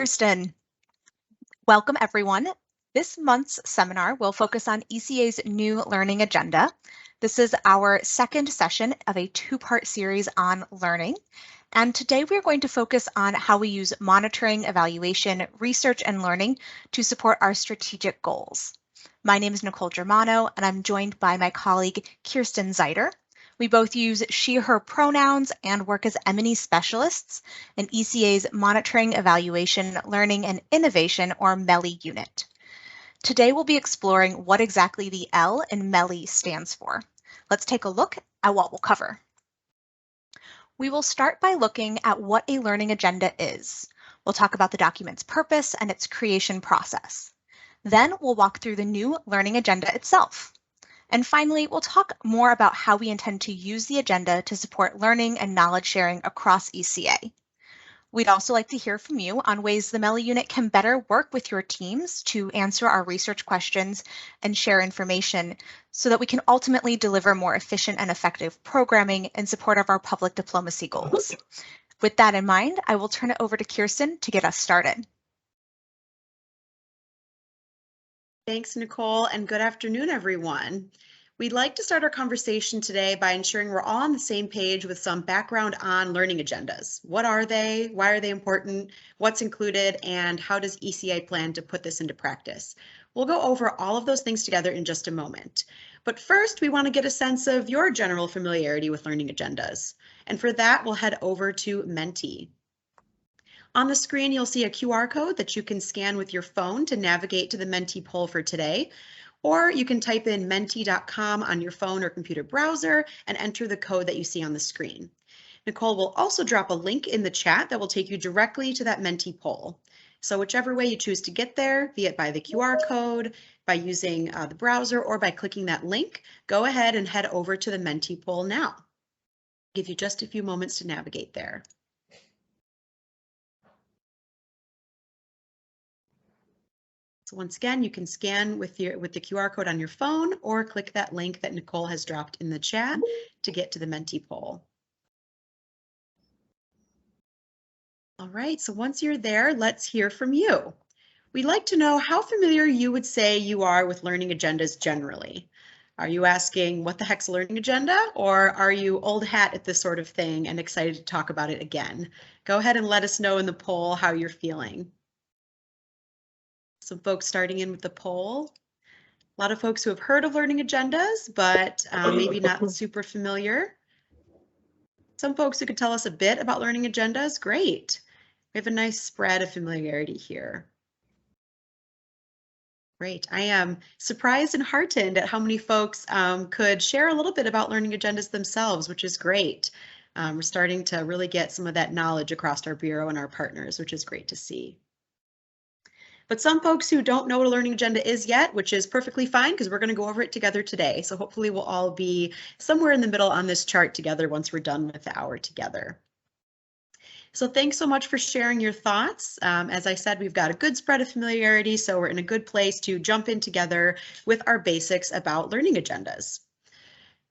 Kirsten. Welcome, everyone. This month's seminar will focus on ECA's new learning agenda. This is our second session of a two-part series on learning. And today we're going to focus on how we use monitoring, evaluation, research, and learning to support our strategic goals. My name is Nicole Germano, and I'm joined by my colleague, Kirsten Zeiter. We both use she, her pronouns and work as M&E specialists in ECA's Monitoring, Evaluation, Learning, and Innovation, or MELI unit. Today we'll be exploring what exactly the L in MELI stands for. Let's take a look at what we'll cover. We will start by looking at what a learning agenda is. We'll talk about the document's purpose and its creation process. Then we'll walk through the new learning agenda itself. And finally, we'll talk more about how we intend to use the agenda to support learning and knowledge sharing across ECA. We'd also like to hear from you on ways the MELI unit can better work with your teams to answer our research questions and share information so that we can ultimately deliver more efficient and effective programming in support of our public diplomacy goals. With that in mind, I will turn it over to Kirsten to get us started. Thanks, Nicole, and good afternoon, everyone. We'd like to start our conversation today by ensuring we're all on the same page with some background on learning agendas. What are they? Why are they important? What's included? And how does ECA plan to put this into practice? We'll go over all of those things together in just a moment. But first, we want to get a sense of your general familiarity with learning agendas. And for that, we'll head over to Menti. On the screen, you'll see a QR code that you can scan with your phone to navigate to the Menti poll for today, or you can type in menti.com on your phone or computer browser and enter the code that you see on the screen. Nicole will also drop a link in the chat that will take you directly to that Menti poll. So whichever way you choose to get there, be it by the QR code, by using the browser, or by clicking that link, go ahead and head over to the Menti poll now. I'll give you just a few moments to navigate there. So once again, you can scan with the QR code on your phone or click that link that Nicole has dropped in the chat to get to the Menti poll. All right, so once you're there, let's hear from you. We'd like to know how familiar you would say you are with learning agendas generally. Are you asking what the heck's a learning agenda, or are you old hat at this sort of thing and excited to talk about it again? Go ahead and let us know in the poll how you're feeling. Some folks starting in with the poll. A lot of folks who have heard of learning agendas, but maybe not super familiar. Some folks who could tell us a bit about learning agendas. Great. We have a nice spread of familiarity here. Great. I am surprised and heartened at how many folks could share a little bit about learning agendas themselves, which is great. We're starting to really get some of that knowledge across our Bureau and our partners, which is great to see. But some folks who don't know what a learning agenda is yet, which is perfectly fine because we're going to go over it together today. So hopefully we'll all be somewhere in the middle on this chart together once we're done with the hour together. So thanks so much for sharing your thoughts. As I said, we've got a good spread of familiarity, so we're in a good place to jump in together with our basics about learning agendas.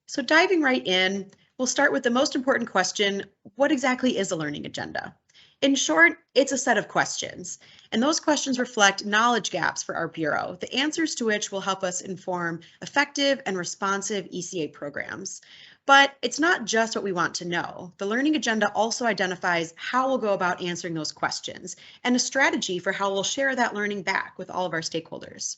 So diving right in, we'll start with the most important question: what exactly is a learning agenda? In short, it's a set of questions, and those questions reflect knowledge gaps for our Bureau, the answers to which will help us inform effective and responsive ECA programs. But it's not just what we want to know. The learning agenda also identifies how we'll go about answering those questions and a strategy for how we'll share that learning back with all of our stakeholders.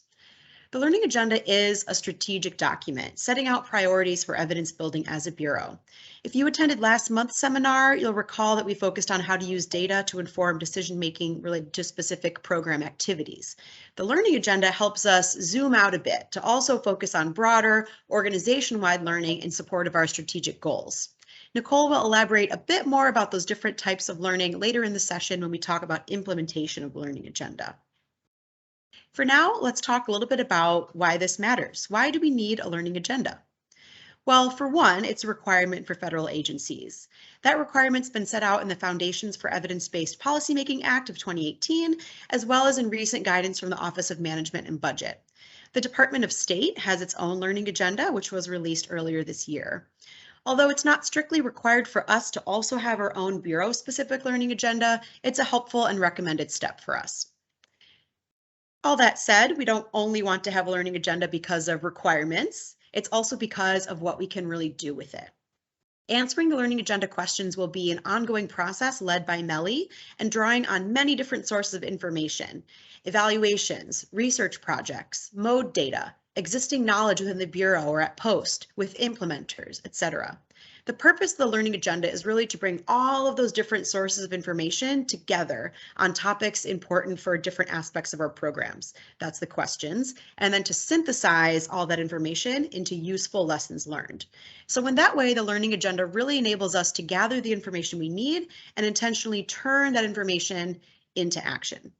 The learning agenda is a strategic document setting out priorities for evidence building as a Bureau. If you attended last month's seminar, you'll recall that we focused on how to use data to inform decision-making related to specific program activities. The learning agenda helps us zoom out a bit to also focus on broader, organization-wide learning in support of our strategic goals. Nicole will elaborate a bit more about those different types of learning later in the session when we talk about implementation of the learning agenda. For now, let's talk a little bit about why this matters. Why do we need a learning agenda? Well, for one, it's a requirement for federal agencies. That requirement's been set out in the Foundations for Evidence-Based Policymaking Act of 2018, as well as in recent guidance from the Office of Management and Budget. The Department of State has its own learning agenda, which was released earlier this year. Although it's not strictly required for us to also have our own bureau-specific learning agenda, it's a helpful and recommended step for us. All that said, we don't only want to have a learning agenda because of requirements, it's also because of what we can really do with it. Answering the learning agenda questions will be an ongoing process led by MELI and drawing on many different sources of information, evaluations, research projects, mode data, existing knowledge within the Bureau or at Post, with implementers, etc. The purpose of the learning agenda is really to bring all of those different sources of information together on topics important for different aspects of our programs. That's the questions, and then to synthesize all that information into useful lessons learned. So in that way, the learning agenda really enables us to gather the information we need and intentionally turn that information into action.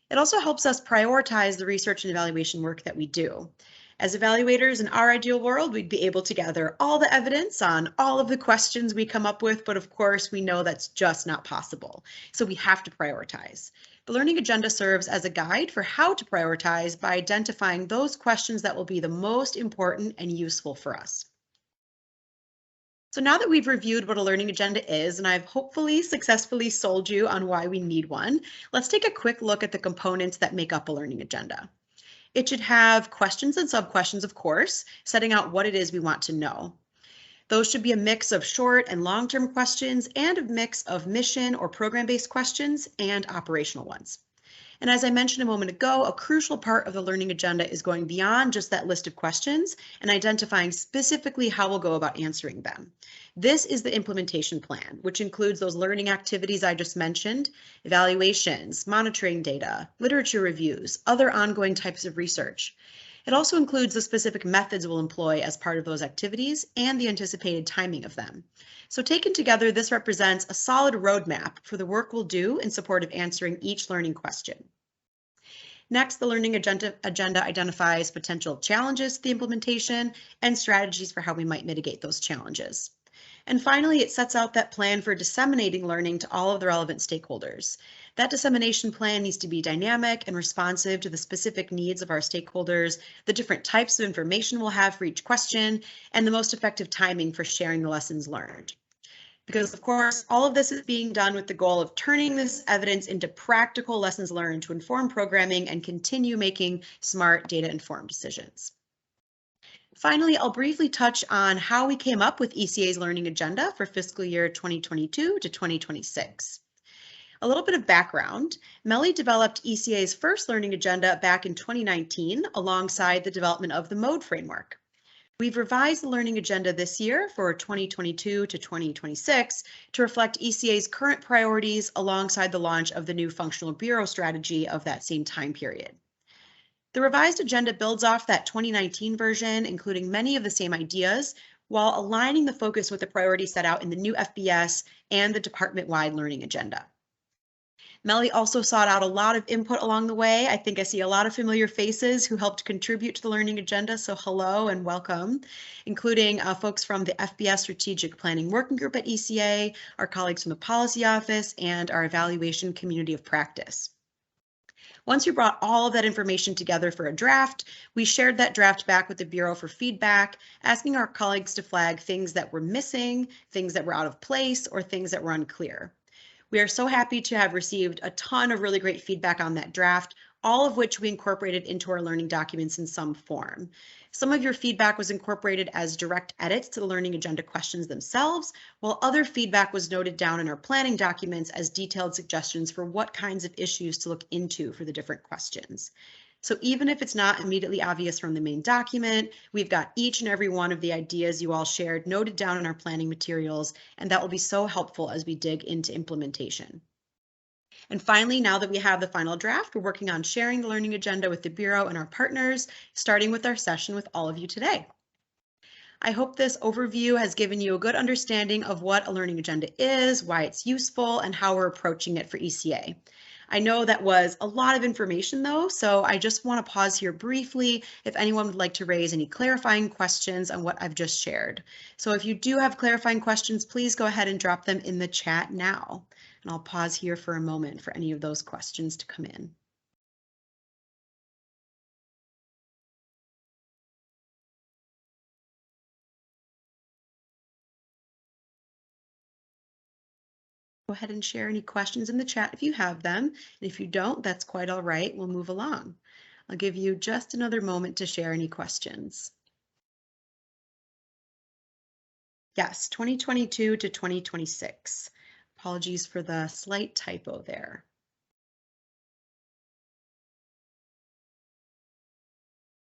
It also helps us prioritize the research and evaluation work that we do. As evaluators in our ideal world, we'd be able to gather all the evidence on all of the questions we come up with, but of course we know that's just not possible. So we have to prioritize. The learning agenda serves as a guide for how to prioritize by identifying those questions that will be the most important and useful for us. So now that we've reviewed what a learning agenda is, and I've hopefully successfully sold you on why we need one, let's take a quick look at the components that make up a learning agenda. It should have questions and sub-questions, of course, setting out what it is we want to know. Those should be a mix of short and long-term questions and a mix of mission or program-based questions and operational ones. And as I mentioned a moment ago, a crucial part of the learning agenda is going beyond just that list of questions and identifying specifically how we'll go about answering them. This is the implementation plan, which includes those learning activities I just mentioned, evaluations, monitoring data, literature reviews, other ongoing types of research. It also includes the specific methods we'll employ as part of those activities and the anticipated timing of them. So taken together, this represents a solid roadmap for the work we'll do in support of answering each learning question. Next, the learning agenda identifies potential challenges to the implementation and strategies for how we might mitigate those challenges. And finally, it sets out that plan for disseminating learning to all of the relevant stakeholders. That dissemination plan needs to be dynamic and responsive to the specific needs of our stakeholders, the different types of information we'll have for each question, and the most effective timing for sharing the lessons learned. Because of course, all of this is being done with the goal of turning this evidence into practical lessons learned to inform programming and continue making smart data-informed decisions. Finally, I'll briefly touch on how we came up with ECA's learning agenda for fiscal year 2022 to 2026. A little bit of background, MELI developed ECA's first learning agenda back in 2019 alongside the development of the MODE framework. We've revised the learning agenda this year for 2022 to 2026 to reflect ECA's current priorities alongside the launch of the new functional bureau strategy of that same time period. The revised agenda builds off that 2019 version, including many of the same ideas, while aligning the focus with the priorities set out in the new FBS and the department-wide learning agenda. MELI also sought out a lot of input along the way. I think I see a lot of familiar faces who helped contribute to the learning agenda, so hello and welcome, including folks from the FBS Strategic Planning Working Group at ECA, our colleagues from the Policy Office, and our Evaluation Community of Practice. Once we brought all of that information together for a draft, we shared that draft back with the Bureau for feedback, asking our colleagues to flag things that were missing, things that were out of place, or things that were unclear. We are so happy to have received a ton of really great feedback on that draft, all of which we incorporated into our learning documents in some form. Some of your feedback was incorporated as direct edits to the learning agenda questions themselves, while other feedback was noted down in our planning documents as detailed suggestions for what kinds of issues to look into for the different questions. So even if it's not immediately obvious from the main document, we've got each and every one of the ideas you all shared noted down in our planning materials, and that will be so helpful as we dig into implementation. And finally, now that we have the final draft, we're working on sharing the learning agenda with the Bureau and our partners, starting with our session with all of you today. I hope this overview has given you a good understanding of what a learning agenda is, why it's useful, and how we're approaching it for ECA. I know that was a lot of information though, so I just want to pause here briefly if anyone would like to raise any clarifying questions on what I've just shared. So if you do have clarifying questions, please go ahead and drop them in the chat now. And I'll pause here for a moment for any of those questions to come in. Go ahead and share any questions in the chat if you have them. And if you don't, that's quite all right. We'll move along. I'll give you just another moment to share any questions. Yes, 2022 to 2026. Apologies for the slight typo there.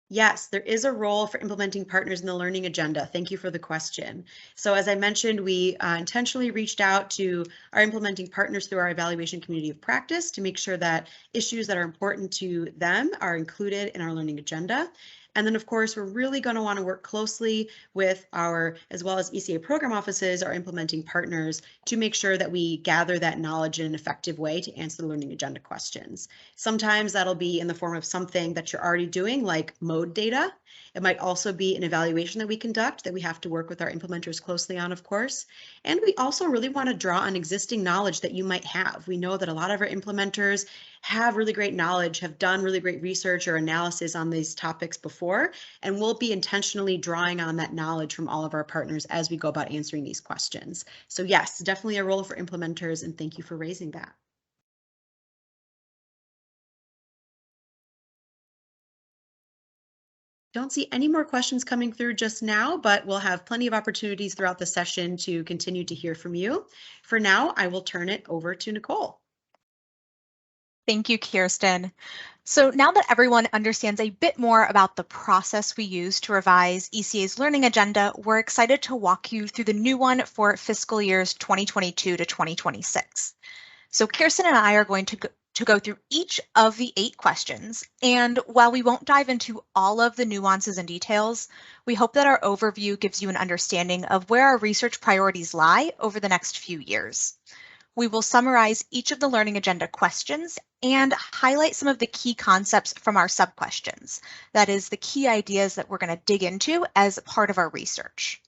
Yes, there is a role for implementing partners in the learning agenda. Thank you for the question. So as I mentioned, we intentionally reached out to our implementing partners through our evaluation community of practice to make sure that issues that are important to them are included in our learning agenda. And then, of course, we're really going to want to work closely with our, as well as ECA program offices, our implementing partners, to make sure that we gather that knowledge in an effective way to answer the learning agenda questions. Sometimes that'll be in the form of something that you're already doing, like mode data. It might also be an evaluation that we conduct that we have to work with our implementers closely on, of course. And we also really want to draw on existing knowledge that you might have. We know that a lot of our implementers have really great knowledge, have done really great research or analysis on these topics before, and we'll be intentionally drawing on that knowledge from all of our partners as we go about answering these questions. So yes, definitely a role for implementers, and thank you for raising that. Don't see any more questions coming through just now, but we'll have plenty of opportunities throughout the session to continue to hear from you. For now, I will turn it over to Nicole. Thank you, Kirsten. So now that everyone understands a bit more about the process we use to revise ECA's learning agenda, we're excited to walk you through the new one for fiscal years 2022 to 2026. So Kirsten and I are going to go through each of the 8 questions. And while we won't dive into all of the nuances and details, we hope that our overview gives you an understanding of where our research priorities lie over the next few years. We will summarize each of the learning agenda questions and highlight some of the key concepts from our sub-questions. That is, the key ideas that we're going to dig into as part of our research.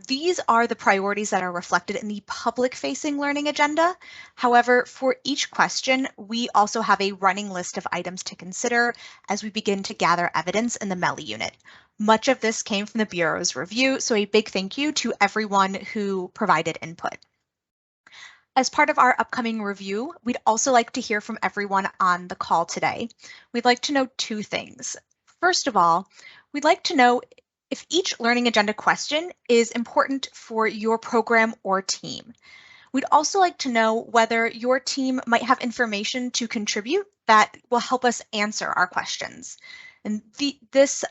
These are the priorities that are reflected in the public-facing learning agenda. However, for each question, we also have a running list of items to consider as we begin to gather evidence in the MELI unit. Much of this came from the Bureau's review, so a big thank you to everyone who provided input. As part of our upcoming review, we'd also like to hear from everyone on the call today. We'd like to know 2 things. First of all, we'd like to know if each learning agenda question is important for your program or team. We'd also like to know whether your team might have information to contribute that will help us answer our questions. And this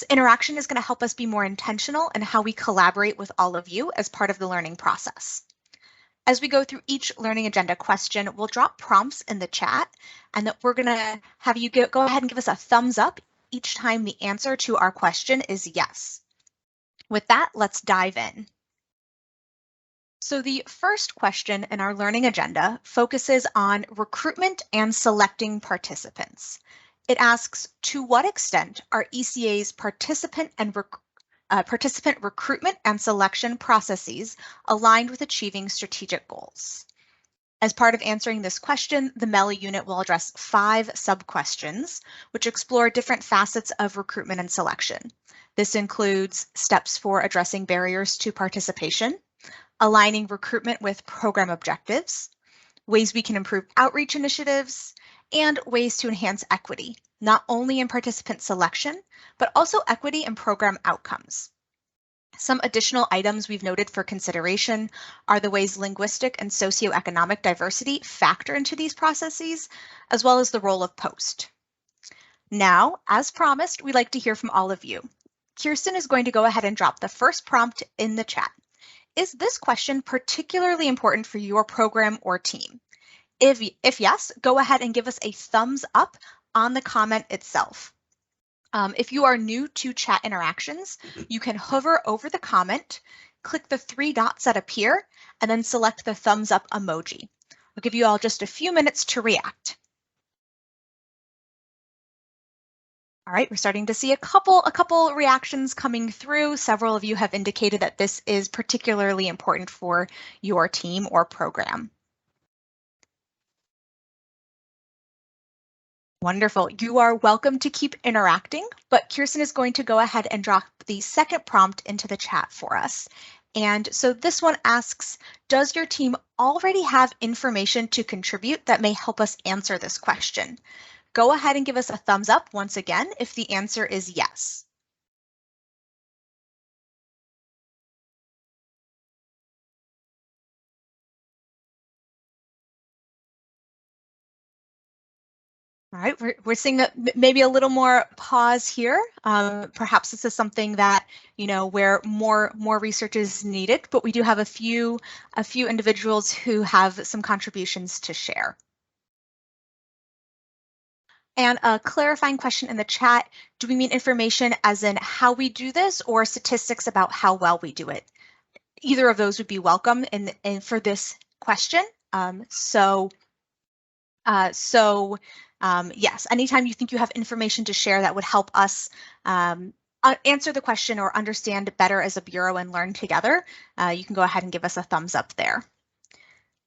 interaction is going to help us be more intentional in how we collaborate with all of you as part of the learning process. As we go through each learning agenda question, we'll drop prompts in the chat, and that we're going to have you go ahead and give us a thumbs up each time the answer to our question is yes. With that, let's dive in. So the first question in our learning agenda focuses on recruitment and selecting participants. It asks, to what extent are ECA's participant recruitment and selection processes aligned with achieving strategic goals? As part of answering this question, the MELI unit will address 5 sub-questions, which explore different facets of recruitment and selection. This includes steps for addressing barriers to participation, aligning recruitment with program objectives, ways we can improve outreach initiatives, and ways to enhance equity, not only in participant selection, but also equity in program outcomes. Some additional items we've noted for consideration are the ways linguistic and socioeconomic diversity factor into these processes, as well as the role of post. Now, as promised, we'd like to hear from all of you. Kirsten is going to go ahead and drop the first prompt in the chat. Is this question particularly important for your program or team? If yes, go ahead and give us a thumbs up on the comment itself. If you are new to chat interactions, you can hover over the comment, click the 3 dots that appear, and then select the thumbs up emoji. I'll give you all just a few minutes to react. All right, we're starting to see a couple reactions coming through. Several of you have indicated that this is particularly important for your team or program. Wonderful. You are welcome to keep interacting, but Kirsten is going to go ahead and drop the second prompt into the chat for us. And so this one asks, does your team already have information to contribute that may help us answer this question? Go ahead and give us a thumbs up once again if the answer is yes. All right, we're seeing maybe a little more pause here. Perhaps this is something that, where more research is needed, but we do have a few individuals who have some contributions to share. And a clarifying question in the chat, do we mean information as in how we do this or statistics about how well we do it? Either of those would be welcome for this question. Yes, anytime you think you have information to share that would help us answer the question or understand better as a Bureau and learn together, you can go ahead and give us a thumbs up there.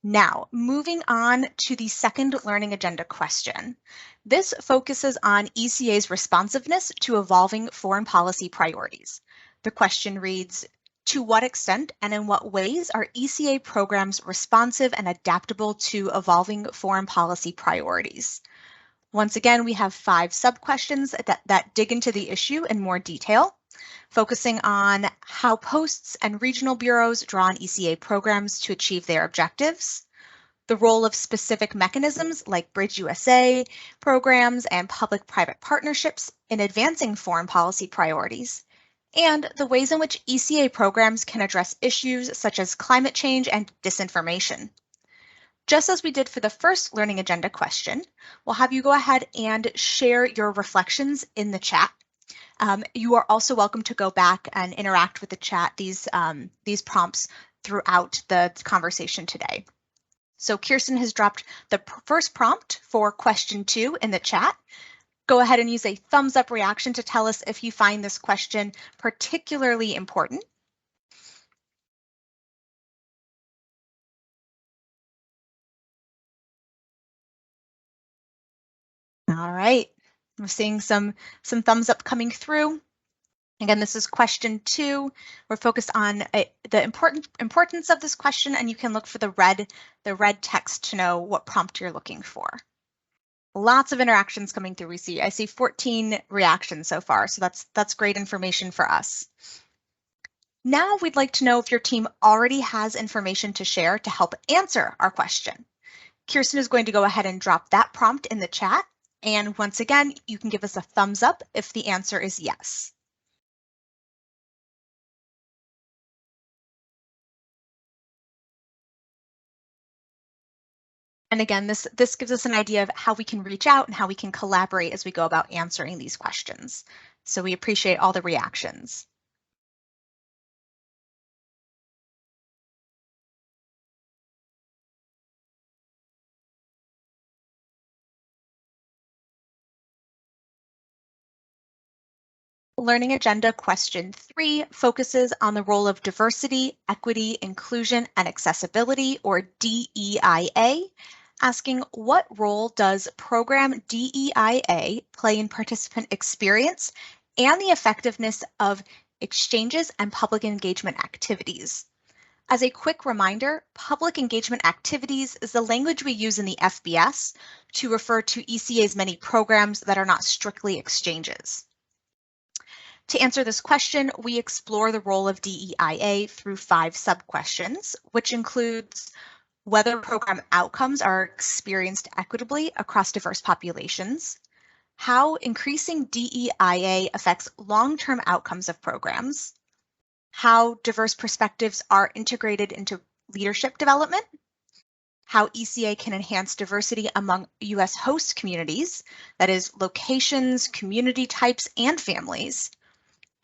Now, moving on to the second learning agenda question. This focuses on ECA's responsiveness to evolving foreign policy priorities. The question reads, to what extent and in what ways are ECA programs responsive and adaptable to evolving foreign policy priorities? Once again, we have 5 sub-questions that dig into the issue in more detail, focusing on how posts and regional bureaus draw on ECA programs to achieve their objectives, the role of specific mechanisms like Bridge USA programs and public-private partnerships in advancing foreign policy priorities, and the ways in which ECA programs can address issues such as climate change and disinformation. Just as we did for the first learning agenda question, we'll have you go ahead and share your reflections in the chat. You are also welcome to go back and interact with the chat, these prompts throughout the conversation today. So Kirsten has dropped the first prompt for question 2 in the chat. Go ahead and use a thumbs up reaction to tell us if you find this question particularly important. All right, we're seeing some thumbs up coming through. Again, this is question 2. We're focused on the importance of this question, and you can look for the red text to know what prompt you're looking for. Lots of interactions coming through. I see 14 reactions so far, so that's great information for us. Now we'd like to know if your team already has information to share to help answer our question. Kirsten is going to go ahead and drop that prompt in the chat. And once again, you can give us a thumbs up if the answer is yes. And again, this gives us an idea of how we can reach out and how we can collaborate as we go about answering these questions. So we appreciate all the reactions. Learning agenda question 3 focuses on the role of diversity, equity, inclusion, and accessibility, or DEIA, asking what role does program DEIA play in participant experience and the effectiveness of exchanges and public engagement activities. As a quick reminder, public engagement activities is the language we use in the FBS to refer to ECA's many programs that are not strictly exchanges. To answer this question, we explore the role of DEIA through 5 sub-questions, which includes whether program outcomes are experienced equitably across diverse populations, how increasing DEIA affects long-term outcomes of programs, how diverse perspectives are integrated into leadership development, how ECA can enhance diversity among U.S. host communities, that is, locations, community types, and families,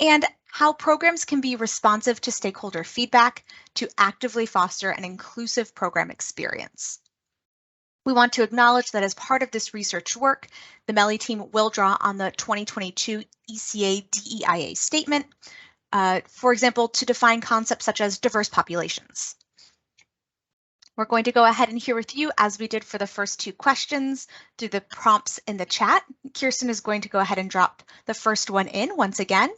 and how programs can be responsive to stakeholder feedback to actively foster an inclusive program experience. We want to acknowledge that as part of this research work, the MELI team will draw on the 2022 ECA DEIA statement, for example, to define concepts such as diverse populations. We're going to go ahead and hear with you as we did for the first 2 questions through the prompts in the chat. Kirsten is going to go ahead and drop the first one in once again.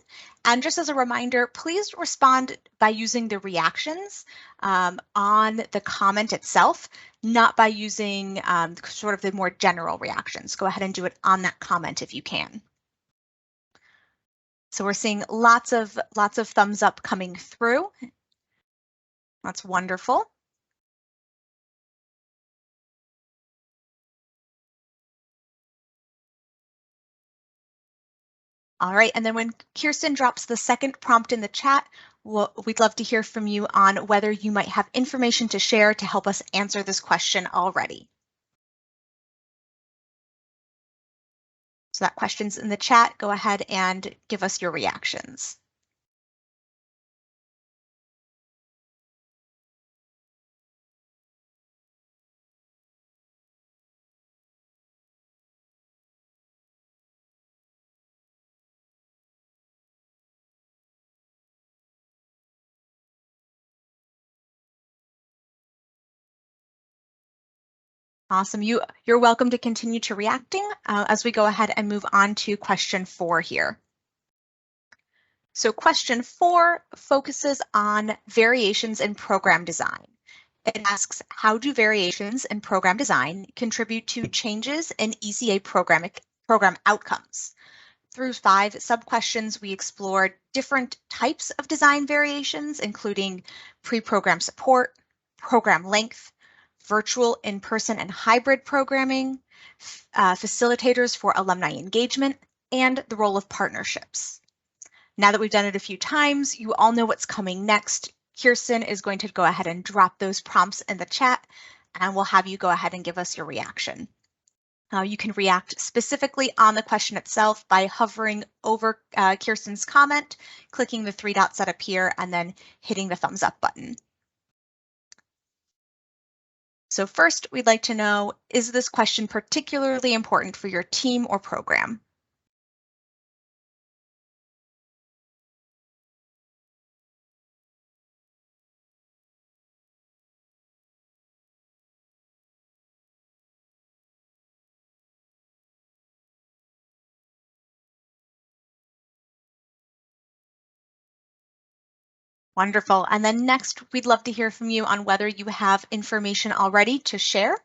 And just as a reminder, please respond by using the reactions on the comment itself, not by using sort of the more general reactions. Go ahead and do it on that comment if you can. So we're seeing lots of thumbs up coming through. That's wonderful. All right, and then when Kirsten drops the second prompt in the chat, we'd love to hear from you on whether you might have information to share to help us answer this question already. So that question's in the chat. Go ahead and give us your reactions. Awesome. You're welcome to continue to reacting as we go ahead and move on to question 4 here. So question 4 focuses on variations in program design. It asks, how do variations in program design contribute to changes in ECA program outcomes? Through 5 sub-questions, we explored different types of design variations, including pre-program support, program length, virtual, in-person, and hybrid programming, facilitators for alumni engagement, and the role of partnerships. Now that we've done it a few times, you all know what's coming next. Kirsten is going to go ahead and drop those prompts in the chat, and we'll have you go ahead and give us your reaction. You can react specifically on the question itself by hovering over Kirsten's comment, clicking the 3 dots that appear, and then hitting the thumbs up button. So first, we'd like to know, is this question particularly important for your team or program? Wonderful. And then next, we'd love to hear from you on whether you have information already to share.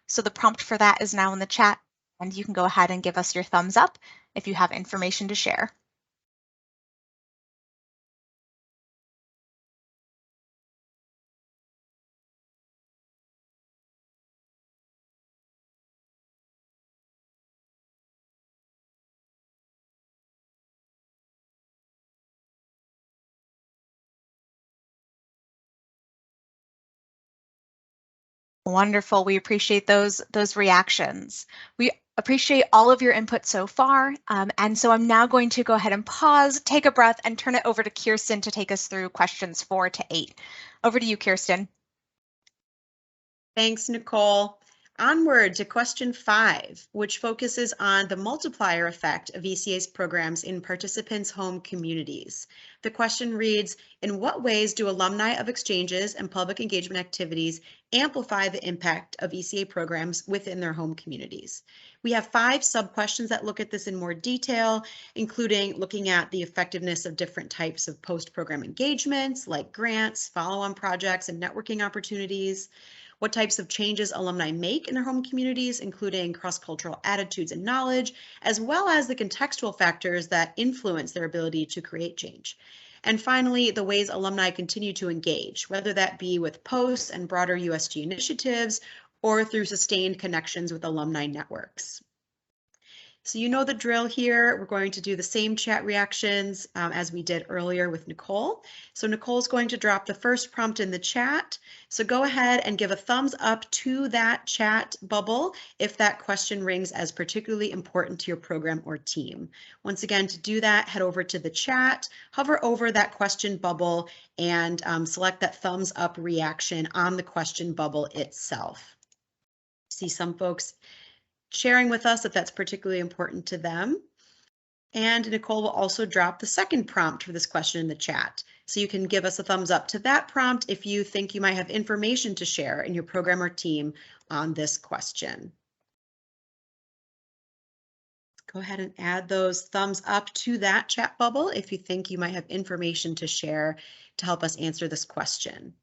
So the prompt for that is now in the chat, and you can go ahead and give us your thumbs up if you have information to share. Wonderful. We appreciate those reactions. We appreciate all of your input so far. And so I'm now going to go ahead and pause, take a breath, and turn it over to Kirsten to take us through questions 4 to 8. Over to you, Kirsten. Thanks, Nicole. Onward to question 5, which focuses on the multiplier effect of ECA's programs in participants' home communities. The question reads, in what ways do alumni of exchanges and public engagement activities amplify the impact of ECA programs within their home communities? We have 5 sub-questions that look at this in more detail, including looking at the effectiveness of different types of post-program engagements like grants, follow-on projects, and networking opportunities. What types of changes alumni make in their home communities, including cross-cultural attitudes and knowledge, as well as the contextual factors that influence their ability to create change. And finally, the ways alumni continue to engage, whether that be with posts and broader USG initiatives or through sustained connections with alumni networks. So you know the drill here. We're going to do the same chat reactions as we did earlier with Nicole. So Nicole's going to drop the first prompt in the chat. So go ahead and give a thumbs up to that chat bubble if that question rings as particularly important to your program or team. Once again, to do that, head over to the chat, hover over that question bubble, and select that thumbs up reaction on the question bubble itself. See some folks sharing with us if that's particularly important to them. And Nicole will also drop the second prompt for this question in the chat. So you can give us a thumbs up to that prompt if you think you might have information to share in your program or team on this question. Go ahead and add those thumbs up to that chat bubble if you think you might have information to share to help us answer this question.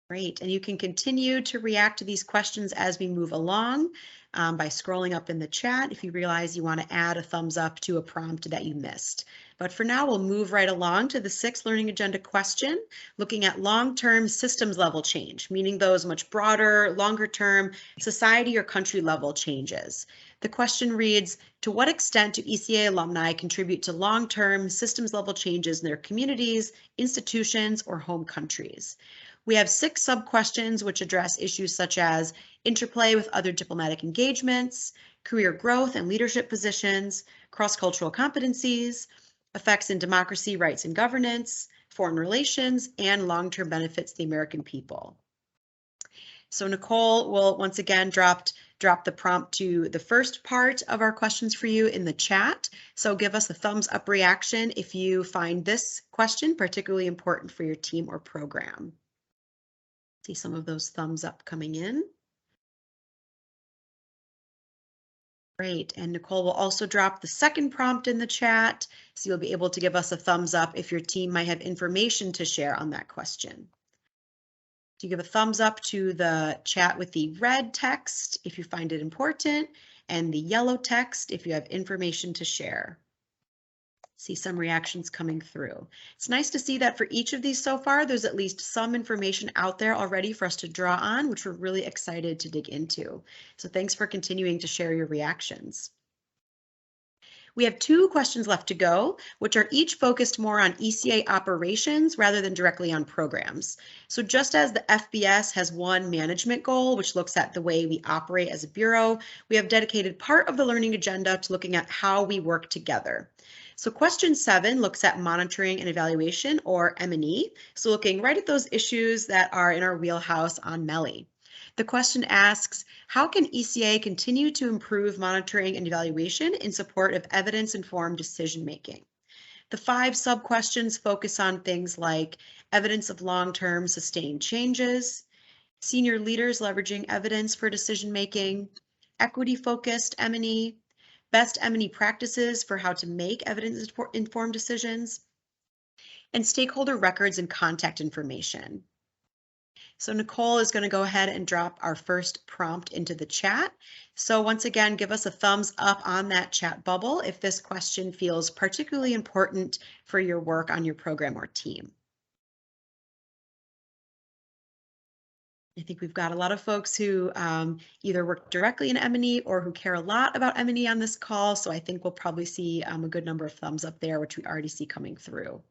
Great, and you can continue to react to these questions as we move along by scrolling up in the chat if you realize you want to add a thumbs up to a prompt that you missed. But for now, we'll move right along to the sixth learning agenda question, looking at long-term systems level change, meaning those much broader, longer-term society or country level changes. The question reads, to what extent do ECA alumni contribute to long-term systems level changes in their communities, institutions, or home countries? We have 6 sub-questions which address issues such as interplay with other diplomatic engagements, career growth and leadership positions, cross-cultural competencies, effects in democracy, rights and governance, foreign relations, and long-term benefits to the American people. So Nicole will once again drop the prompt to the first part of our questions for you in the chat. So give us a thumbs up reaction if you find this question particularly important for your team or program. See some of those thumbs up coming in. Great, and Nicole will also drop the second prompt in the chat, so you'll be able to give us a thumbs up if your team might have information to share on that question. So you give a thumbs up to the chat with the red text if you find it important, and the yellow text if you have information to share. See some reactions coming through. It's nice to see that for each of these so far, there's at least some information out there already for us to draw on, which we're really excited to dig into. So thanks for continuing to share your reactions. We have 2 questions left to go, which are each focused more on ECA operations rather than directly on programs. So just as the FBS has one management goal, which looks at the way we operate as a bureau, we have dedicated part of the learning agenda to looking at how we work together. So question 7 looks at monitoring and evaluation, or M&E. So looking right at those issues that are in our wheelhouse on MELI. The question asks, how can ECA continue to improve monitoring and evaluation in support of evidence-informed decision-making? The 5 sub-questions focus on things like evidence of long-term sustained changes, senior leaders leveraging evidence for decision-making, equity-focused M&E, best M&E practices for how to make evidence-informed decisions, and stakeholder records and contact information. So Nicole is going to go ahead and drop our first prompt into the chat. So once again, give us a thumbs up on that chat bubble if this question feels particularly important for your work on your program or team. I think we've got a lot of folks who either work directly in M&E or who care a lot about M&E on this call. So I think we'll probably see a good number of thumbs up there, which we already see coming through.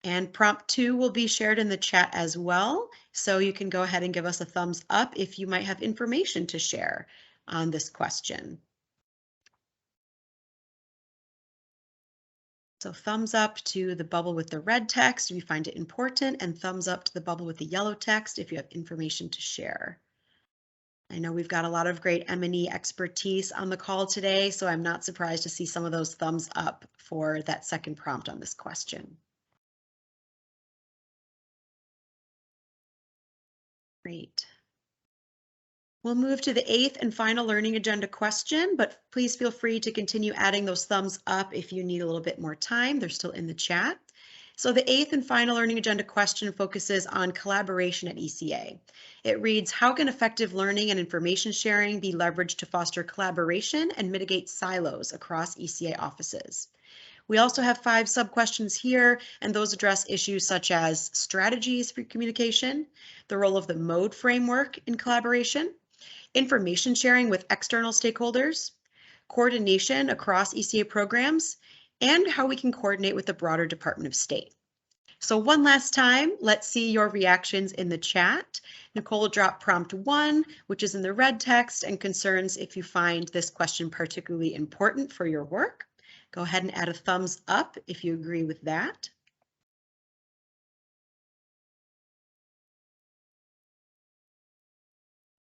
And prompt 2 will be shared in the chat as well. So you can go ahead and give us a thumbs up if you might have information to share on this question. So thumbs up to the bubble with the red text if you find it important, and thumbs up to the bubble with the yellow text if you have information to share. I know we've got a lot of great M&E expertise on the call today, so I'm not surprised to see some of those thumbs up for that second prompt on this question. Great. We'll move to the 8th and final learning agenda question, but please feel free to continue adding those thumbs up if you need a little bit more time. They're still in the chat. So the 8th and final learning agenda question focuses on collaboration at ECA. It reads, how can effective learning and information sharing be leveraged to foster collaboration and mitigate silos across ECA offices? We also have 5 sub-questions here, and those address issues such as strategies for communication, the role of the MODE framework in collaboration, information sharing with external stakeholders, coordination across ECA programs, and how we can coordinate with the broader Department of State. So one last time, let's see your reactions in the chat. Nicole will drop prompt 1, which is in the red text and concerns if you find this question particularly important for your work. Go ahead and add a thumbs up if you agree with that.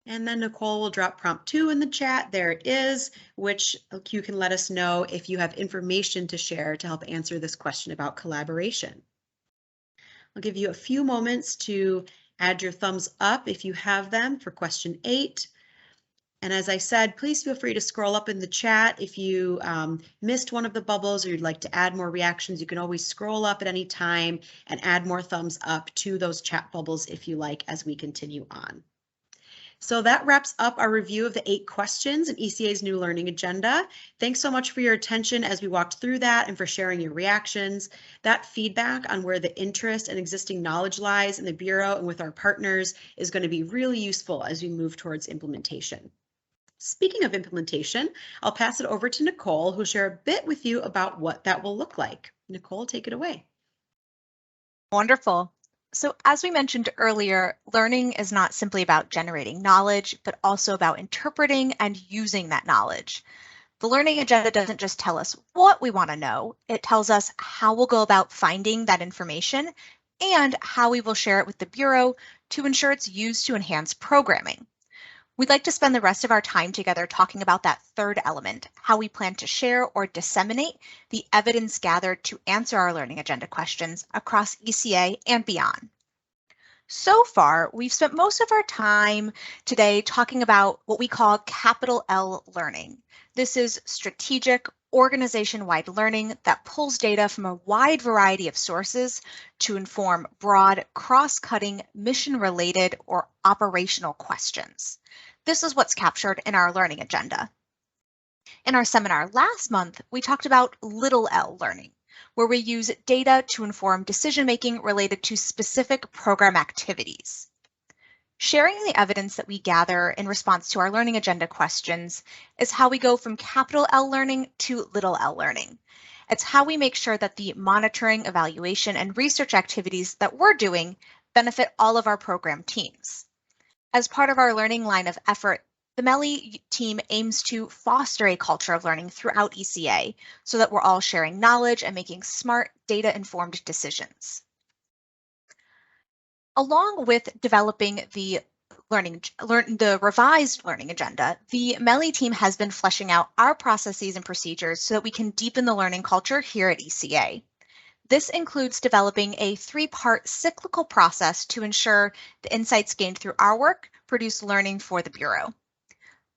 And then Nicole will drop prompt 2 in the chat. There it is, which you can let us know if you have information to share to help answer this question about collaboration. I'll give you a few moments to Add your thumbs up if you have them for question 8. And as I said, please feel free to scroll up in the chat. If you missed one of the bubbles or you'd like to add more reactions, you can always scroll up at any time and add more thumbs up to those chat bubbles if you like as we continue on. So that wraps up our review of the 8 questions in ECA's new learning agenda. Thanks so much for your attention as we walked through that and for sharing your reactions. That feedback on where the interest and existing knowledge lies in the Bureau and with our partners is going to be really useful as we move towards implementation. Speaking of implementation, I'll pass it over to Nicole, who'll share a bit with you about what that will look like. Nicole, take it away. Wonderful. So as we mentioned earlier, learning is not simply about generating knowledge, but also about interpreting and using that knowledge. The learning agenda doesn't just tell us what we want to know, it tells us how we'll go about finding that information and how we will share it with the Bureau to ensure it's used to enhance programming. We'd like to spend the rest of our time together talking about that third element, how we plan to share or disseminate the evidence gathered to answer our learning agenda questions across ECA and beyond. So far, we've spent most of our time today talking about what we call capital L learning. This is strategic, organization-wide learning that pulls data from a wide variety of sources to inform broad, cross-cutting, mission-related, or operational questions. This is what's captured in our learning agenda. In our seminar last month, we talked about little L learning, where we use data to inform decision-making related to specific program activities. Sharing the evidence that we gather in response to our learning agenda questions is how we go from capital L learning to little L learning. It's how we make sure that the monitoring, evaluation, and research activities that we're doing benefit all of our program teams. As part of our learning line of effort, the MELI team aims to foster a culture of learning throughout ECA so that we're all sharing knowledge and making smart, data-informed decisions. Along with developing the revised learning agenda, the MELI team has been fleshing out our processes and procedures so that we can deepen the learning culture here at ECA. This includes developing a 3-part cyclical process to ensure the insights gained through our work produce learning for the Bureau.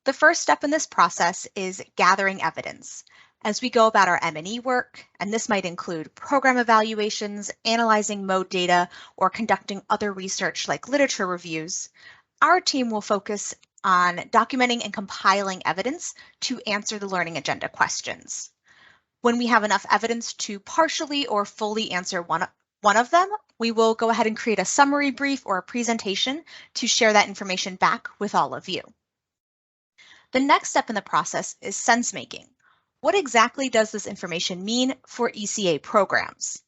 The first step in this process is gathering evidence. As we go about our M&E work, and this might include program evaluations, analyzing mode data, or conducting other research like literature reviews, our team will focus on documenting and compiling evidence to answer the learning agenda questions. When we have enough evidence to partially or fully answer one of them, we will go ahead and create a summary brief or a presentation to share that information back with all of you. The next step in the process is sense making. What exactly does this information mean for ECA programs?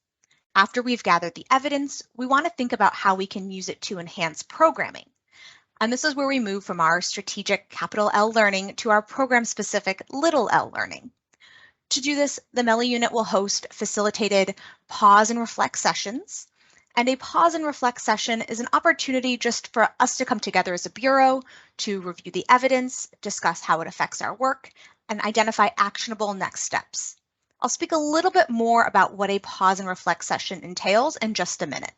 After we've gathered the evidence, we want to think about how we can use it to enhance programming. And this is where we move from our strategic capital L learning to our program-specific little L learning. To do this, the MELI unit will host facilitated pause and reflect sessions. And a pause and reflect session is an opportunity just for us to come together as a Bureau to review the evidence, discuss how it affects our work, and identify actionable next steps. I'll speak a little bit more about what a pause and reflect session entails in just a minute.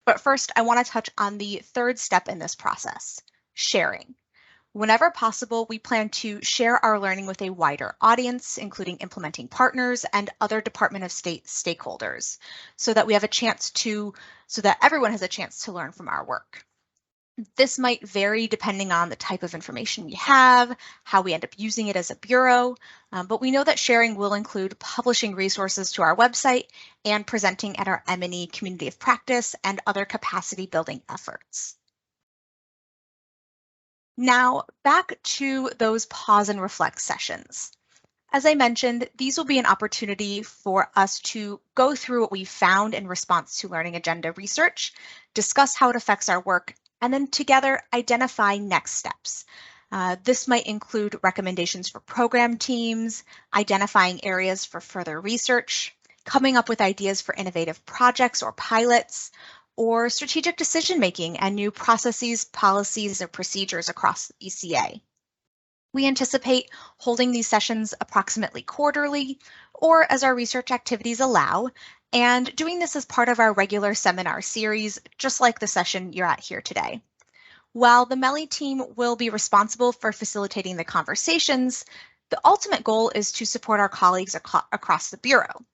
But first, I want to touch on the third step in this process, sharing. Whenever possible, we plan to share our learning with a wider audience, including implementing partners and other Department of State stakeholders, so that everyone has a chance to learn from our work. This might vary depending on the type of information we have, how we end up using it as a Bureau, but we know that sharing will include publishing resources to our website and presenting at our M&E Community of Practice and other capacity building efforts. Now, back to those pause and reflect sessions. As I mentioned, these will be an opportunity for us to go through what we found in response to learning agenda research, discuss how it affects our work, and then together identify next steps. This might include recommendations for program teams, identifying areas for further research, coming up with ideas for innovative projects or pilots, or strategic decision-making and new processes, policies, or procedures across ECA. We anticipate holding these sessions approximately quarterly, or as our research activities allow, and doing this as part of our regular seminar series, just like the session you're at here today. While the MELI team will be responsible for facilitating the conversations, the ultimate goal is to support our colleagues across the Bureau.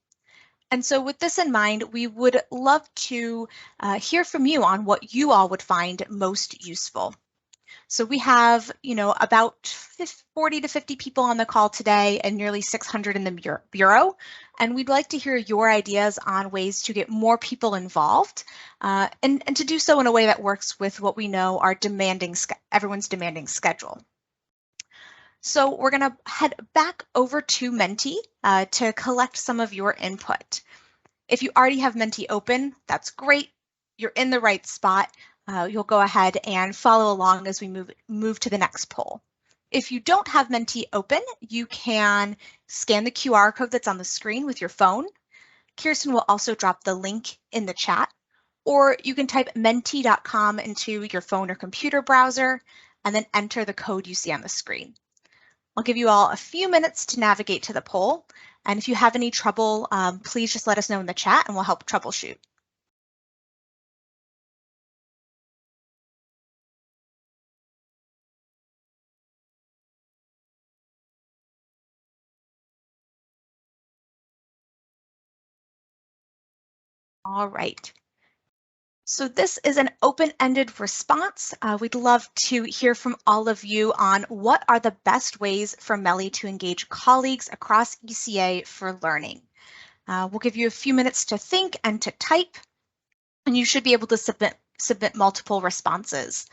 And so with this in mind, we would love to hear from you on what you all would find most useful. So we have, about 40 to 50 people on the call today and nearly 600 in the Bureau. And we'd like to hear your ideas on ways to get more people involved and to do so in a way that works with what we know are everyone's demanding schedule. So we're going to head back over to Menti to collect some of your input. If you already have Menti open, that's great. You're in the right spot. You'll go ahead and follow along as we move to the next poll. If you don't have Menti open, you can scan the QR code that's on the screen with your phone. Kirsten will also drop the link in the chat, or you can type menti.com into your phone or computer browser and then enter the code you see on the screen. I'll give you all a few minutes to navigate to the poll, and if you have any trouble, please just let us know in the chat and we'll help troubleshoot. All right. So this is an open-ended response. We'd love to hear from all of you on what are the best ways for MELI to engage colleagues across ECA for learning. We'll give you a few minutes to think and to type, and you should be able to submit multiple responses.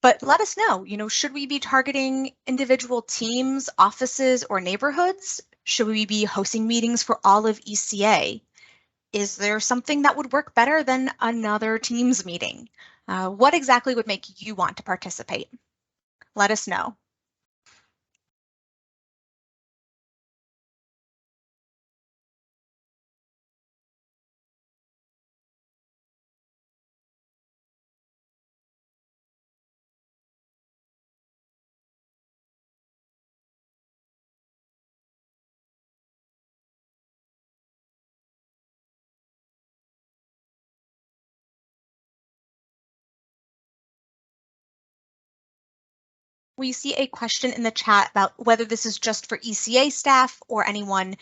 But let us know, should we be targeting individual teams, offices, or neighborhoods? Should we be hosting meetings for all of ECA? Is there something that would work better than another Teams meeting? What exactly would make you want to participate? Let us know. We see a question in the chat about whether this is just for ECA staff or anyone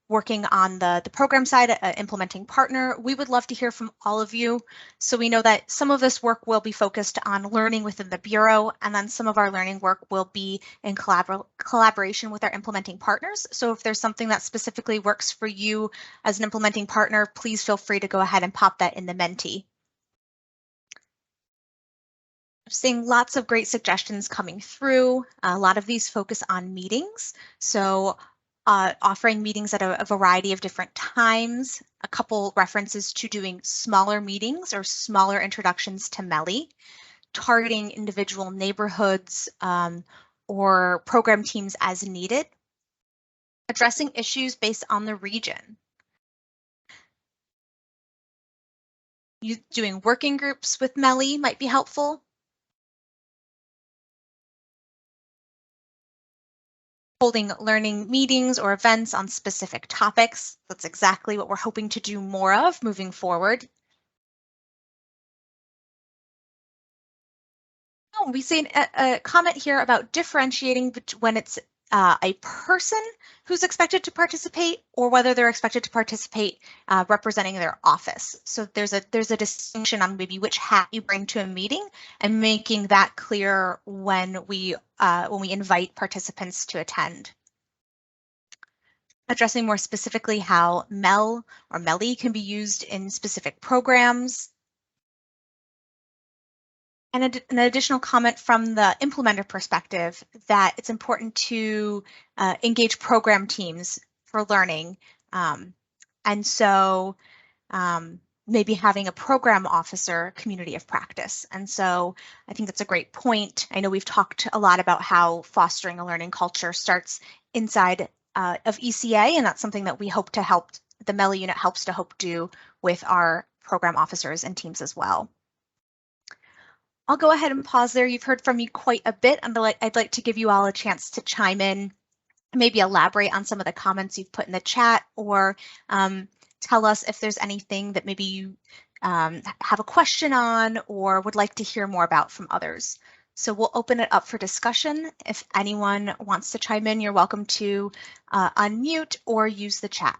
working on the program side, implementing partner. We would love to hear from all of you. So we know that some of this work will be focused on learning within the Bureau, and then some of our learning work will be in collaboration with our implementing partners. So if there's something that specifically works for you as an implementing partner, please feel free to go ahead and pop that in the Menti. Seeing lots of great suggestions coming through. A lot of these focus on meetings. So offering meetings at a variety of different times, a couple references to doing smaller meetings or smaller introductions to MELI, targeting individual neighborhoods or program teams as needed, addressing issues based on the region. Doing working groups with MELI might be helpful. Holding learning meetings or events on specific topics. That's exactly what we're hoping to do more of moving forward. Oh, we see a comment here about differentiating when it's a person who's expected to participate or whether they're expected to participate representing their office. So there's a distinction on maybe which hat you bring to a meeting and making that clear when we invite participants to attend. Addressing more specifically how MEL or MELI can be used in specific programs. And an additional comment from the implementer perspective that it's important to engage program teams for learning. And so maybe having a program officer community of practice. And so I think that's a great point. I know we've talked a lot about how fostering a learning culture starts inside of ECA, and that's something that we hope to help, the MELI unit helps to do with our program officers and teams as well. I'll go ahead and pause there. You've heard from me quite a bit, and I'd like to give you all a chance to chime in, maybe elaborate on some of the comments you've put in the chat, or tell us if there's anything that maybe you have a question on or would like to hear more about from others. So we'll open it up for discussion. If anyone wants to chime in, you're welcome to unmute or use the chat.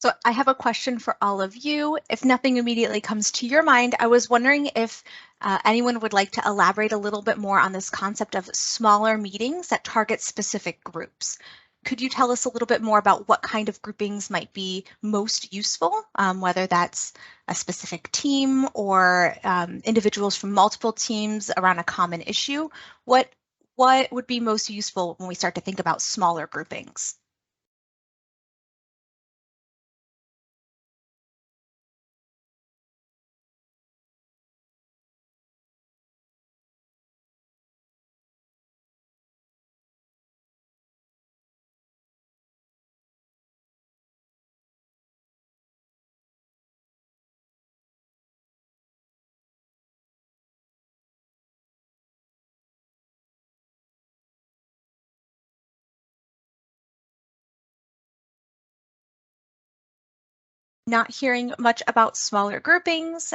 So I have a question for all of you. If nothing immediately comes to your mind, I was wondering if anyone would like to elaborate a little bit more on this concept of smaller meetings that target specific groups. Could you tell us a little bit more about what kind of groupings might be most useful, whether that's a specific team or individuals from multiple teams around a common issue? What would be most useful when we start to think about smaller groupings? Not hearing much about smaller groupings.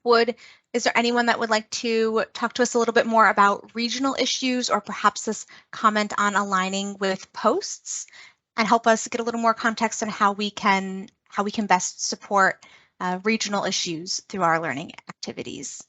Is there anyone that would like to talk to us a little bit more about regional issues or perhaps this comment on aligning with posts and help us get a little more context on how we can best support regional issues through our learning activities?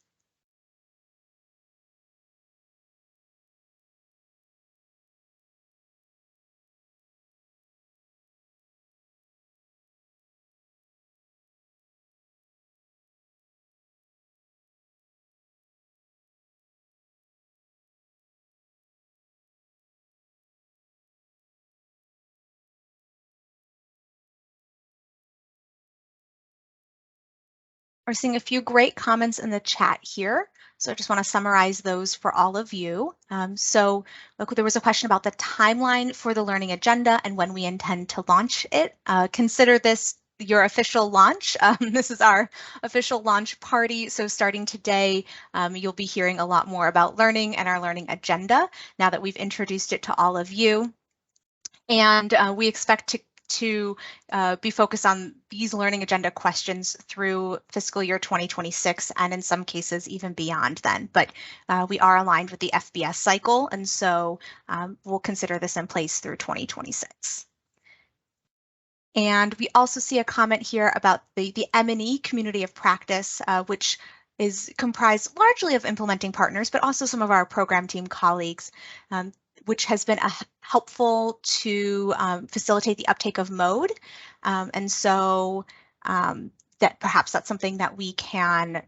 We're seeing a few great comments in the chat here. So I just want to summarize those for all of you. Look, there was a question about the timeline for the learning agenda and when we intend to launch it. Consider this your official launch. This is our official launch party. So starting today, you'll be hearing a lot more about learning and our learning agenda now that we've introduced it to all of you. And we expect to be focused on these learning agenda questions through fiscal year 2026 and in some cases even beyond then. But we are aligned with the FBS cycle, and so we'll consider this in place through 2026. And we also see a comment here about the M&E community of practice, which is comprised largely of implementing partners, but also some of our program team colleagues, which has been helpful to facilitate the uptake of mode. And so that perhaps that's something that we can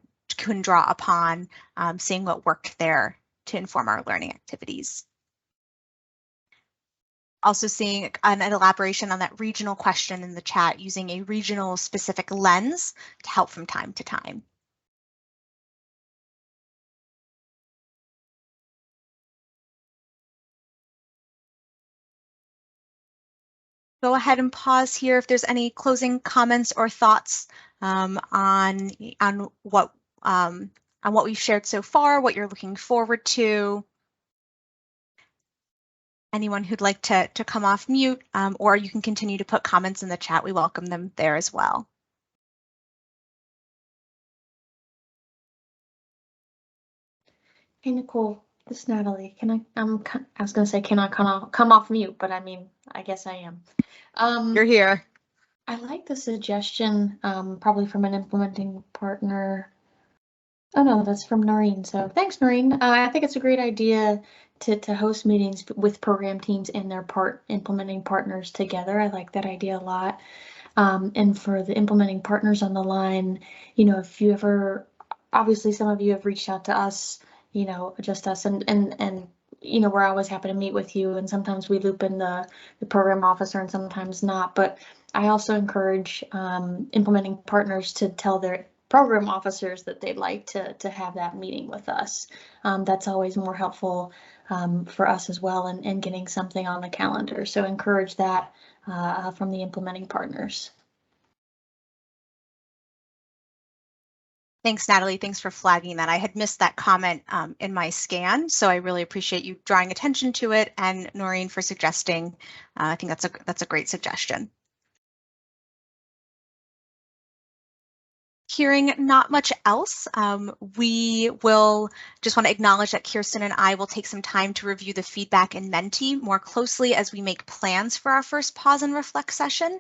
draw upon, seeing what worked there to inform our learning activities. Also seeing an elaboration on that regional question in the chat using a regional specific lens to help from time to time. Go ahead and pause here if there's any closing comments or thoughts on what we've shared so far, what you're looking forward to. Anyone who'd like to come off mute, or you can continue to put comments in the chat. We welcome them there as well. Hey Nicole, this is Natalie. I was gonna say, can I come off mute, but I mean, I guess I am. You're here. I like the suggestion, probably from an implementing partner. Oh no, that's from Noreen. So thanks, Noreen. I think it's a great idea to host meetings with program teams and their implementing partners together. I like that idea a lot. And for the implementing partners on the line, you know, if you ever, obviously some of you have reached out to us, you know, just us, and you know, we're always happy to meet with you, and sometimes we loop in the program officer and sometimes not. But I also encourage implementing partners to tell their program officers that they'd like to have that meeting with us. That's always more helpful for us as well in getting something on the calendar. So encourage that from the implementing partners. Thanks, Natalie. Thanks for flagging that. I had missed that comment in my scan, so I really appreciate you drawing attention to it, and Noreen for suggesting. I think that's a great suggestion. Hearing not much else, we will just want to acknowledge that Kirsten and I will take some time to review the feedback in Menti more closely as we make plans for our first pause and reflect session.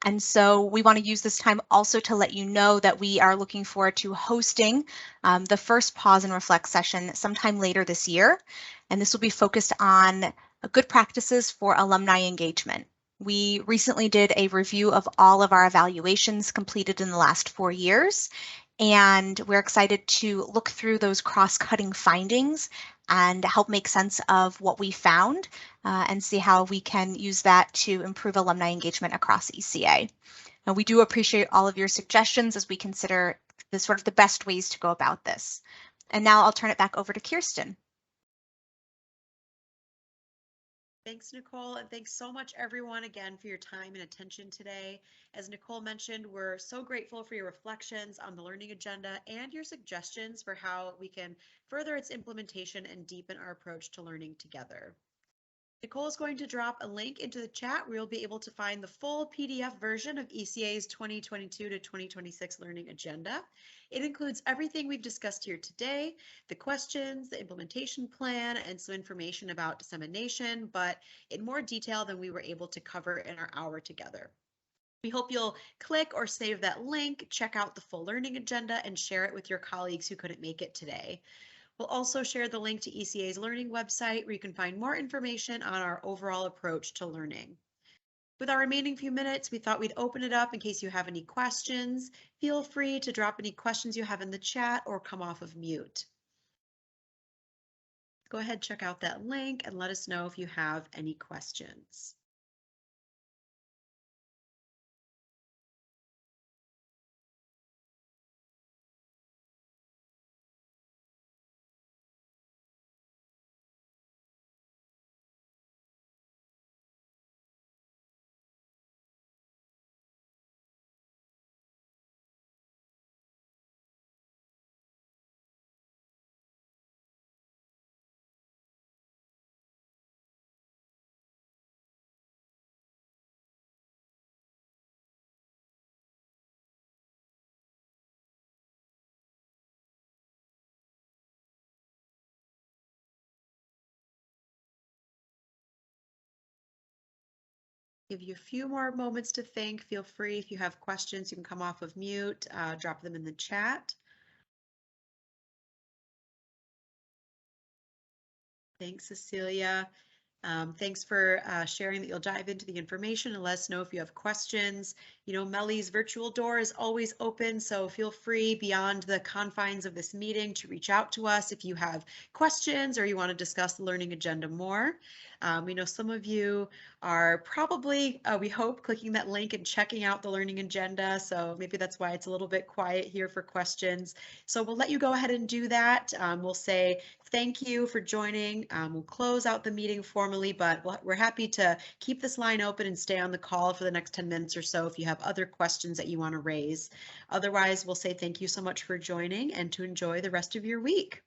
And so we want to use this time also to let you know that we are looking forward to hosting the first pause and reflect session sometime later this year. And this will be focused on good practices for alumni engagement. We recently did a review of all of our evaluations completed in the last 4 years, and we're excited to look through those cross-cutting findings and help make sense of what we found and see how we can use that to improve alumni engagement across ECA. Now, we do appreciate all of your suggestions as we consider the best ways to go about this. And now I'll turn it back over to Kirsten. Thanks, Nicole, and thanks so much, everyone, again, for your time and attention today. As Nicole mentioned, we're so grateful for your reflections on the learning agenda and your suggestions for how we can further its implementation and deepen our approach to learning together. Nicole is going to drop a link into the chat where you'll be able to find the full PDF version of ECA's 2022 to 2026 learning agenda. It includes everything we've discussed here today, the questions, the implementation plan, and some information about dissemination, but in more detail than we were able to cover in our hour together. We hope you'll click or save that link, check out the full learning agenda, and share it with your colleagues who couldn't make it today. We'll also share the link to ECA's learning website where you can find more information on our overall approach to learning. With our remaining few minutes, we thought we'd open it up in case you have any questions. Feel free to drop any questions you have in the chat or come off of mute. Go ahead, check out that link and let us know if you have any questions. Give you a few more moments to think. Feel free, if you have questions, you can come off of mute, drop them in the chat. Thanks, Cecilia. Thanks for sharing that you'll dive into the information and let us know if you have questions. You know, MELI's virtual door is always open, so feel free beyond the confines of this meeting to reach out to us if you have questions or you want to discuss the learning agenda more. We know some of you are probably, we hope, clicking that link and checking out the learning agenda, so maybe that's why it's a little bit quiet here for questions. So we'll let you go ahead and do that. We'll say thank you for joining. We'll close out the meeting formally, but we're happy to keep this line open and stay on the call for the next 10 minutes or so if you have other questions that you want to raise. Otherwise, we'll say thank you so much for joining and to enjoy the rest of your week.